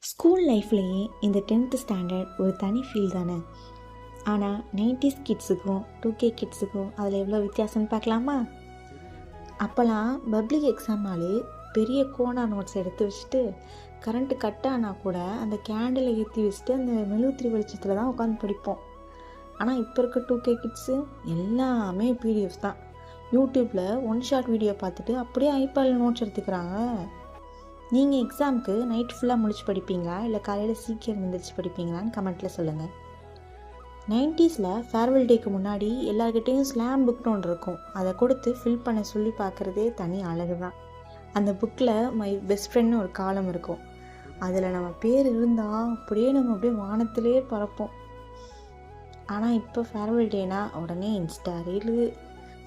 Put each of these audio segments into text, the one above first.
School லைஃப்லேயே இந்த 10th standard ஒரு தனி ஃபீல் தானே. ஆனால் 90s கிட்ஸுக்கும் 2K கிட்ஸுக்கும் அதில் எவ்வளோ வித்தியாசம்னு பார்க்கலாமா? அப்போல்லாம் பப்ளிக் எக்ஸாம்னாலே பெரிய கோனா நோட்ஸ் எடுத்து வச்சுட்டு கரண்ட்டு கட் ஆனால் கூட அந்த கேண்டிலை ஏற்றி வச்சுட்டு அந்த மெழுகுத்திரி வெளிச்சத்தில் தான் உட்காந்து படிப்போம். ஆனால் இப்போ இருக்க 2K கிட்ஸு எல்லாமே பிடிஎஃப் தான். யூடியூப்பில் ஒன் ஷாட் வீடியோ பார்த்துட்டு அப்படியே ஐபேடில் நோட்ஸ் எடுத்துக்கிறாங்க. நீங்கள் எக்ஸாமுக்கு நைட் ஃபுல்லாக முழிச்சு படிப்பீங்களா இல்லை காலையில் சீக்கிரம் எழுந்திரிச்சு படிப்பீங்களான்னு கமெண்ட்டில் சொல்லுங்கள். 90s ஃபேர்வெல் டேக்கு முன்னாடி எல்லாருக்கிட்டேயும் ஸ்லாம் புக்னு ஒன்று இருக்கும். அதை கொடுத்து ஃபில் பண்ண சொல்லி பார்க்குறதே தனி அழகு தான். அந்த புக்கில் மை பெஸ்ட் ஃப்ரெண்ட்னு ஒரு காலம் இருக்கும். அதில் நம்ம பேர் இருந்தால் அப்படியே நம்ம அப்படியே வானத்திலே பறப்போம். ஆனால் இப்போ ஃபேர்வெல் டேனா உடனே இன்ஸ்டா ரீலு,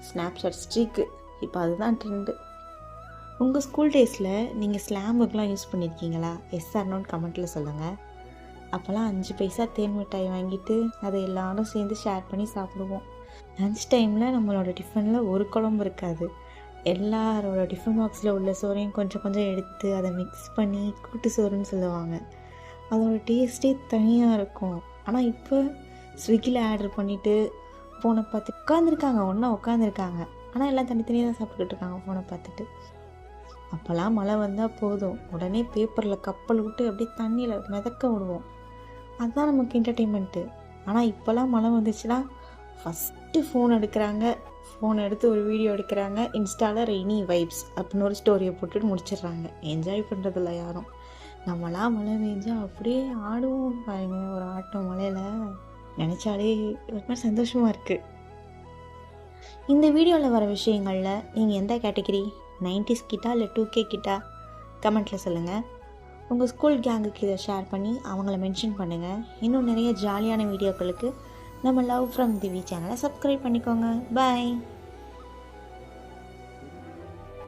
ஸ்னாப்சாட் ஸ்ட்ரீக்கு, இப்போ அதுதான் ட்ரெண்டு. உங்கள் ஸ்கூல் டேஸில் நீங்கள் ஸ்லாம் புக்லாம் யூஸ் பண்ணியிருக்கீங்களா? எஸ்ஆர்னோன்னு கமெண்ட்டில் சொல்லுங்கள். அப்போல்லாம் 5 பைசா தேன் மிட்டாய் வாங்கிட்டு அதை எல்லாரும் சேர்ந்து ஷேர் பண்ணி சாப்பிடுவோம். லன்ச் டைமில் நம்மளோட டிஃபனில் ஒரு குழம்பு இருக்காது. எல்லாரோட டிஃபன் பாக்ஸில் உள்ள சோறையும் கொஞ்சம் கொஞ்சம் எடுத்து அதை மிக்ஸ் பண்ணி கூட்டு சோறுன்னு சொல்லுவாங்க. அதோட டேஸ்ட்டே தனியாக இருக்கும். ஆனால் இப்போ ஸ்விக்கியில் ஆர்டர் பண்ணிவிட்டு ஃபோனை பார்த்து ஒன்றா உட்காந்துருக்காங்க. ஆனால் எல்லாம் தனித்தனியாக தான் சாப்பிட்டுக்கிட்டு இருக்காங்க ஃபோனை பார்த்துட்டு. அப்போல்லாம் மழை வந்தால் போதும், உடனே பேப்பரில் கப்பல் விட்டு அப்படியே தண்ணியில் மிதக்க விடுவோம். அதுதான் நமக்கு என்டர்டெயின்மெண்ட்டு. ஆனால் இப்போல்லாம் மழை வந்துச்சுன்னா ஃபஸ்ட்டு ஃபோன் எடுக்கிறாங்க, ஃபோன் எடுத்து ஒரு வீடியோ எடுக்கிறாங்க, இன்ஸ்டாவில் ரெய்னி வைப்ஸ் அப்படின்னு ஒரு ஸ்டோரியை போட்டுட்டு முடிச்சிடுறாங்க. என்ஜாய் பண்ணுறதில்ல யாரும். நம்மளாம் மழை பெஞ்சால் அப்படியே ஆடுவோம் பாருங்க, ஒரு ஆட்டம் மழையில் நினச்சாலே ஒரு மாதிரி சந்தோஷமாக இருக்குது. இந்த வீடியோவில் வர விஷயங்களில் நீங்கள் எந்த கேட்டகிரி, 90s கிட்டா இல்லை 2K கிட்டா கமெண்ட்டில் சொல்லுங்கள். உங்கள் ஸ்கூல் கேங்குக்கு இதை ஷேர் பண்ணி அவங்கள மென்ஷன் பண்ணுங்கள். இன்னும் நிறைய ஜாலியான வீடியோக்களுக்கு நம்ம லவ் ஃப்ரம் திவி சேனலை சப்ஸ்கிரைப் பண்ணிக்கோங்க. பாய்.